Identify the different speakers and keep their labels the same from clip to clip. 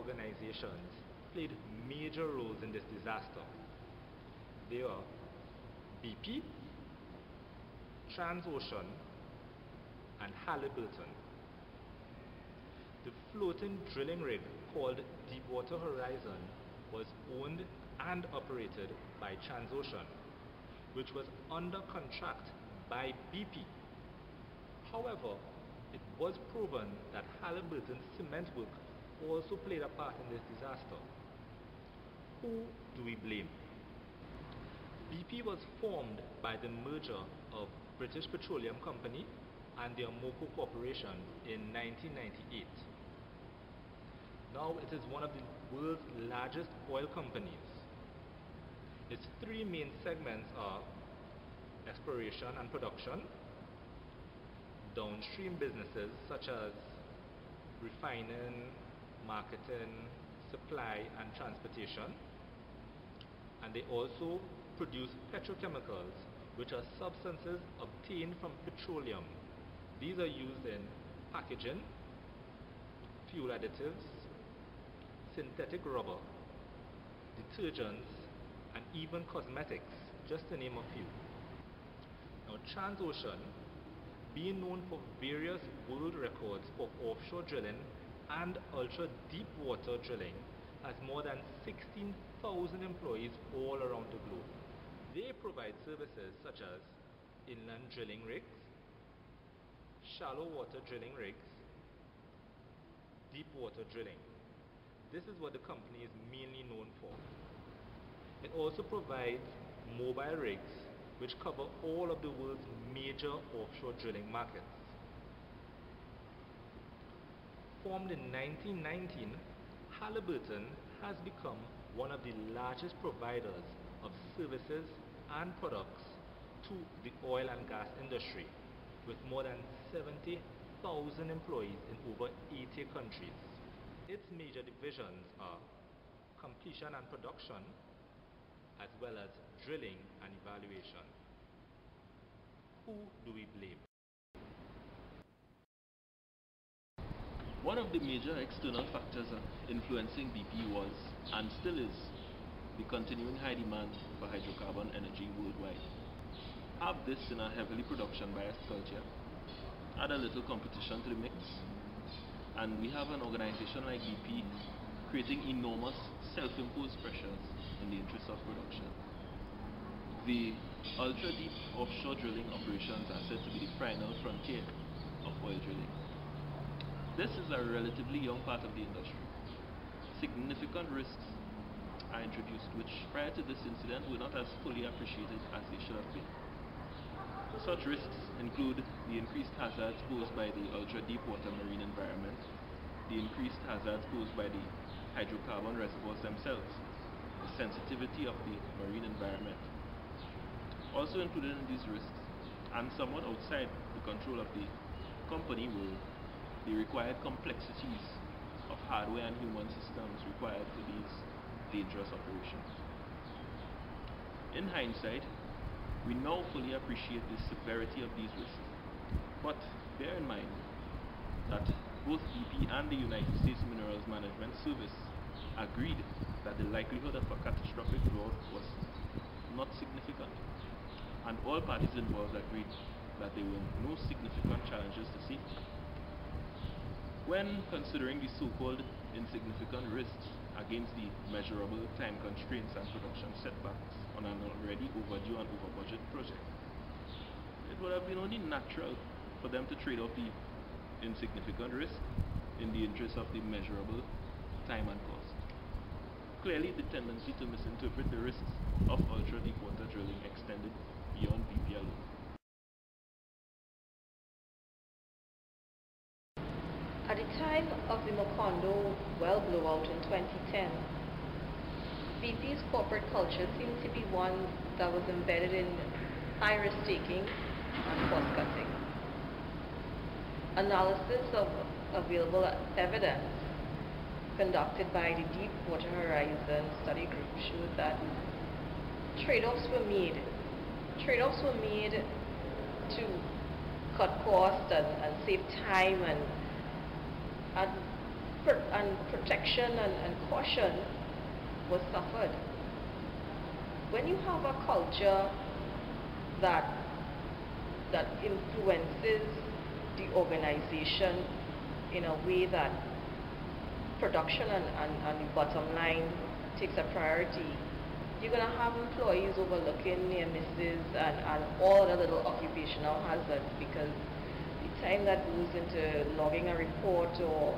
Speaker 1: organizations played major roles in this disaster. They are BP, Transocean, and Halliburton. The floating drilling rig called Deepwater Horizon was owned and operated by Transocean, which was under contract by BP. However, it was proven that Halliburton's cement work also played a part in this disaster. Who do we blame? BP was formed by the merger of British Petroleum Company and the Amoco Corporation in 1998. Now it is one of the world's largest oil companies. Its three main segments are exploration and production, downstream businesses such as refining, marketing, supply and transportation, and they also produce petrochemicals, which are substances obtained from petroleum. These are used in packaging, fuel additives, synthetic rubber, detergents, and even cosmetics, just to name a few. Now, Transocean, being known for various world records for offshore drilling and ultra-deep water drilling, has more than 16,000 employees all around the globe. They provide services such as inland drilling rigs, shallow water drilling rigs, deep water drilling. This is what the company is mainly known for. It also provides mobile rigs which cover all of the world's major offshore drilling markets. Formed in 1919, Halliburton has become one of the largest providers of services and products to the oil and gas industry, with more than 70,000 employees in over 80 countries. Its major divisions are completion and production, as well as drilling and evaluation. Who do we blame?
Speaker 2: One of the major external factors influencing BP was, and still is, the continuing high demand for hydrocarbon energy worldwide. Have this in a heavily production-biased culture, add a little competition to the mix, and we have an organization like BP creating enormous self-imposed pressures in the interest of production. The ultra-deep offshore drilling operations are said to be the final frontier of oil drilling. This is a relatively young part of the industry. Significant risks are introduced which prior to this incident were not as fully appreciated as they should have been. Such risks include the increased hazards posed by the ultra-deep water marine environment, the increased hazards posed by the hydrocarbon reservoirs themselves, the sensitivity of the marine environment. Also included in these risks, and somewhat outside the control of the company, were the required complexities of hardware and human systems required for these dangerous operations. In hindsight, we now fully appreciate the severity of these risks, but bear in mind that both BP and the United States Minerals Management Service agreed that the likelihood of a catastrophic drought was not significant, and all parties involved agreed that there were no significant challenges to safety. When considering the so-called insignificant risks against the measurable time constraints and production setbacks on an already overdue and over-budget project, it would have been only natural for them to trade off the insignificant risk in the interest of the measurable time and cost. Clearly, the tendency to misinterpret the risks of ultra-deep water drilling extended beyond BP alone.
Speaker 3: At the time of the Macondo well blowout in 2010, BP's corporate culture seemed to be one that was embedded in high risk taking and cost cutting. Analysis of available evidence conducted by the Deepwater Horizon study group showed that trade-offs were made. Trade-offs were made to cut costs and save time and protection and caution was suffered. When you have a culture that influences the organization in a way that production and the bottom line takes a priority, you're going to have employees overlooking near misses and all the little occupational hazards, because the time that goes into logging a report or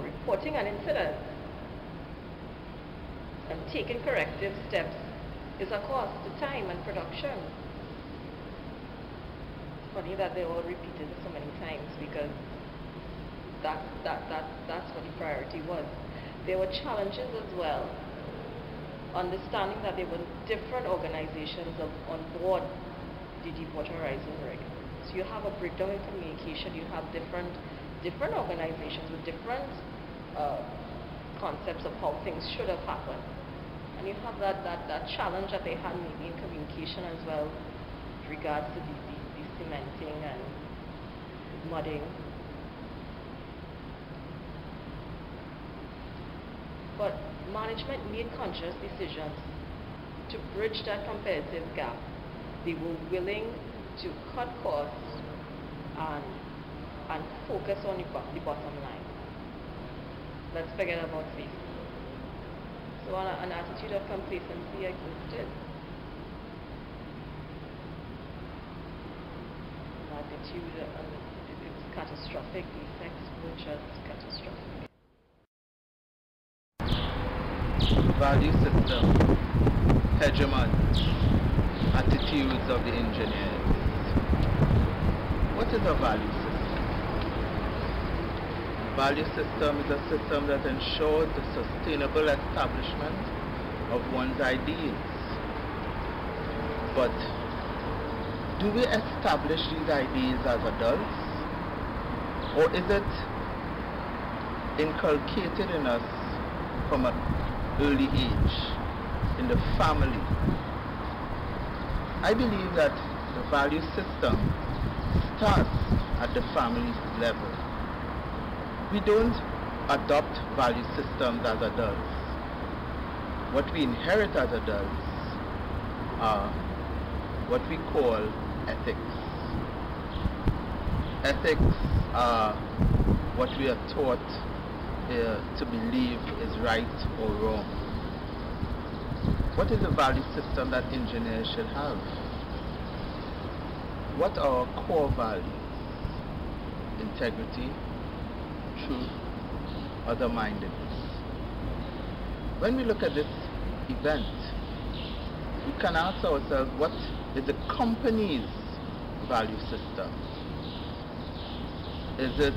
Speaker 3: reporting an incident and taking corrective steps is a cost to time and production. It's funny that they all repeated it so many times, because that's what the priority was. There were challenges as well, understanding that there were different organizations on board the Deepwater Horizon rig. So you have a breakdown in communication, you have different organizations with different concepts of how things should have happened. And you have that challenge that they had maybe in communication as well with regards to the cementing and mudding. But management made conscious decisions to bridge that competitive gap. They were willing to cut costs and focus on the bottom line. Let's forget about safety. So an attitude of complacency existed. An attitude, it was catastrophic. The effects were just catastrophic.
Speaker 4: Value system, hegemons, attitudes of the engineers. What is a value system? A value system is a system that ensures the sustainable establishment of one's ideals. But do we establish these ideals as adults? Or is it inculcated in us from an early age, in the family? I believe that the value system starts at the family level. We don't adopt value systems as adults. What we inherit as adults are what we call ethics. Ethics are what we are taught to believe is right or wrong. What is the value system that engineers should have? What are our core values? Integrity, truth, other-mindedness. When we look at this event, we can ask ourselves, what is the company's value system? Is it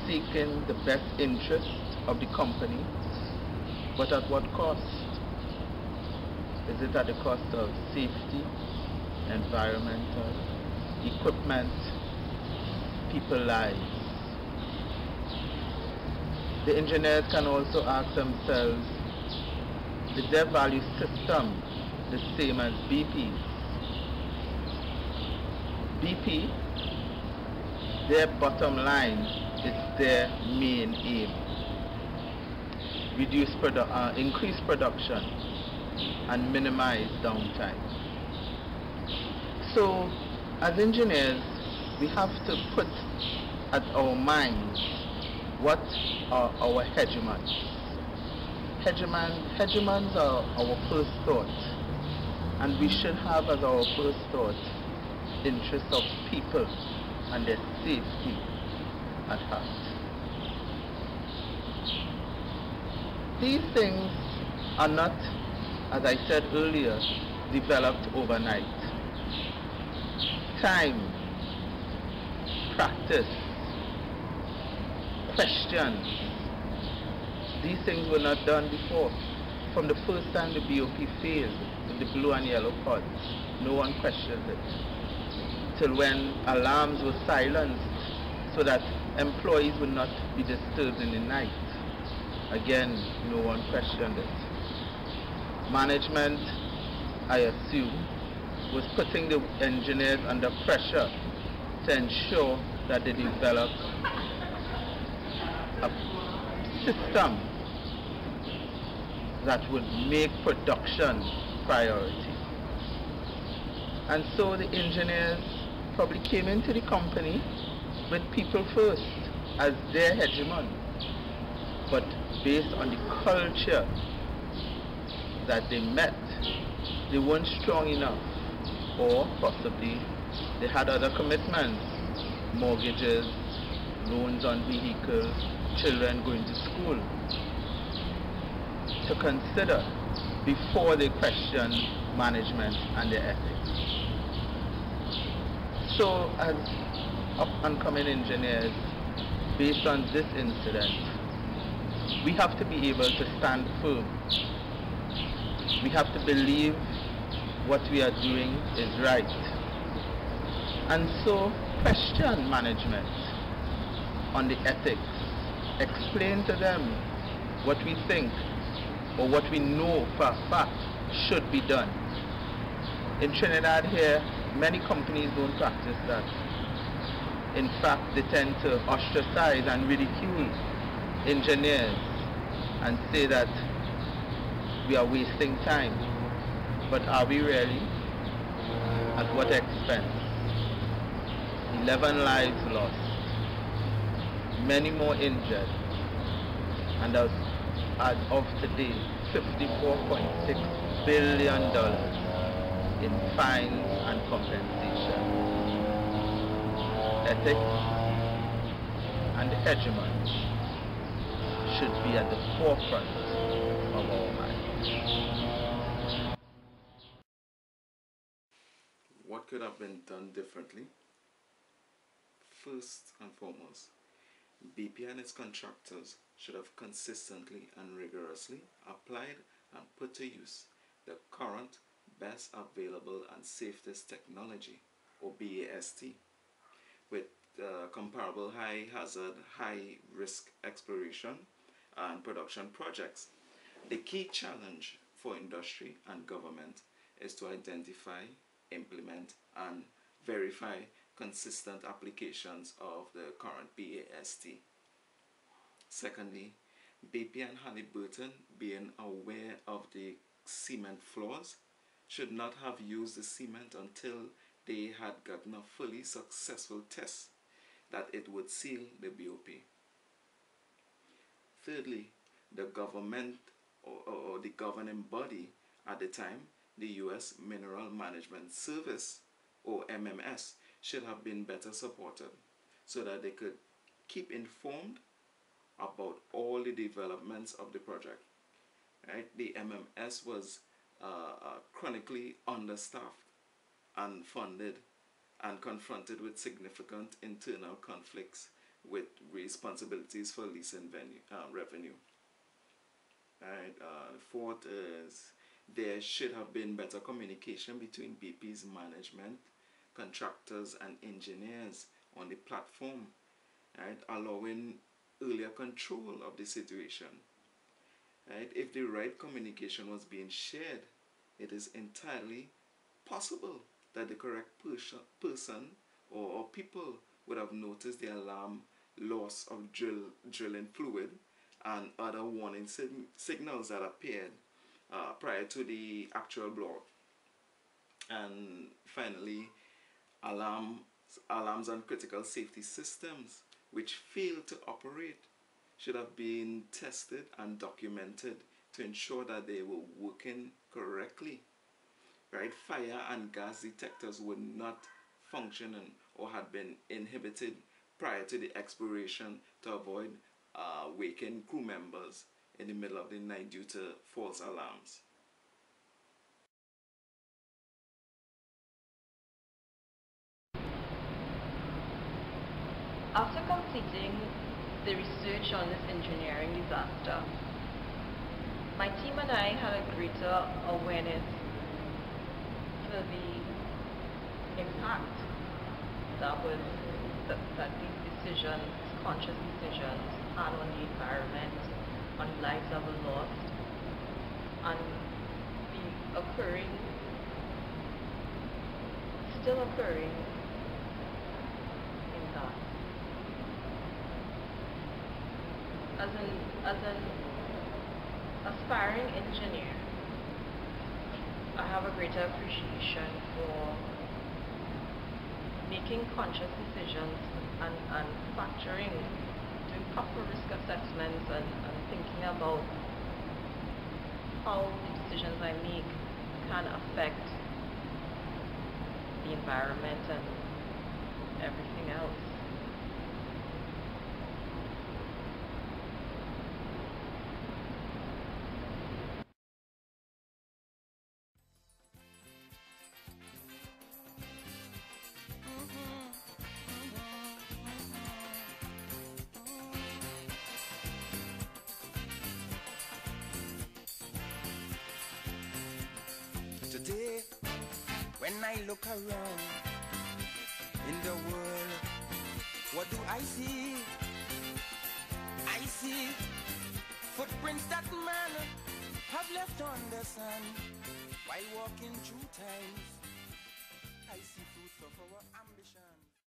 Speaker 4: seeking the best interest of the company, but at what cost? Is it at the cost of safety, environmental, equipment, people lives? The engineers can also ask themselves, is their value system the same as BP's? BP, their bottom line is their main aim. Increase production and minimize downtime. So, as engineers, we have to put at our minds what are our hegemons. Hegemons are our first thought, and we should have as our first thought interests of people and their safety at heart. These things are not, as I said earlier, developed overnight. Time, practice, questions, these things were not done before. From the first time the BOP failed with the blue and yellow pods, no one questioned it. Till when alarms were silenced so that employees would not be disturbed in the night. Again, no one questioned it. Management, I assume, was putting the engineers under pressure to ensure that they developed a system that would make production priority. And so the engineers probably came into the company with people first as their hegemon, but based on the culture that they met, they weren't strong enough, or possibly they had other commitments, mortgages, loans on vehicles, children going to school, to consider before they question management and their ethics. So as up-and-coming engineers, based on this incident, we have to be able to stand firm. We have to believe what we are doing is right. And so question management on the ethics. Explain to them what we think or what we know for a fact should be done. In Trinidad here, many companies don't practice that. In fact, they tend to ostracize and ridicule engineers and say that we are wasting time. But are we really? At what expense? 11 lives lost, many more injured, and as of today, $54.6 billion in fines and compensation. Ethics and hegemony should be at the forefront of our minds.
Speaker 5: What could have been done differently? First and foremost, BP and its contractors should have consistently and rigorously applied and put to use the current best available and safest technology, or BAST, with comparable high hazard, high risk exploration and production projects. The key challenge for industry and government is to identify, implement and verify consistent applications of the current BAST. Secondly, BP and Halliburton, being aware of the cement flaws, should not have used the cement until they had gotten a fully successful test that it would seal the BOP. Thirdly, the government or the governing body at the time, the U.S. Mineral Management Service, or MMS, should have been better supported so that they could keep informed about all the developments of the project. Right? The MMS was chronically understaffed and funded and confronted with significant internal conflicts with responsibilities for leasing revenue. Right? Fourth is there should have been better communication between BP's management, contractors and engineers on the platform, right? Allowing earlier control of the situation. Right? If the right communication was being shared, it is entirely possible that the correct person or people would have noticed the alarm loss of drilling fluid and other warning signals that appeared prior to the actual blowout. And finally, alarms on critical safety systems which failed to operate should have been tested and documented to ensure that they were working correctly. Right? Fire and gas detectors were not functioning or had been inhibited prior to the expiration to avoid waking crew members in the middle of the night due to false alarms.
Speaker 3: After completing the research on this engineering disaster, my team and I had a greater awareness for the impact that these decisions, conscious decisions, had on the environment, on lives that were lost, and the still occurring impact. as an aspiring engineer, I have a greater appreciation for making conscious decisions and factoring, doing proper risk assessments and thinking about how the decisions I make can affect the environment and everything else.
Speaker 6: Today, when I look around in the world, what do I see? I see footprints that man have left on the sand while walking through times. I see fruits of our ambition.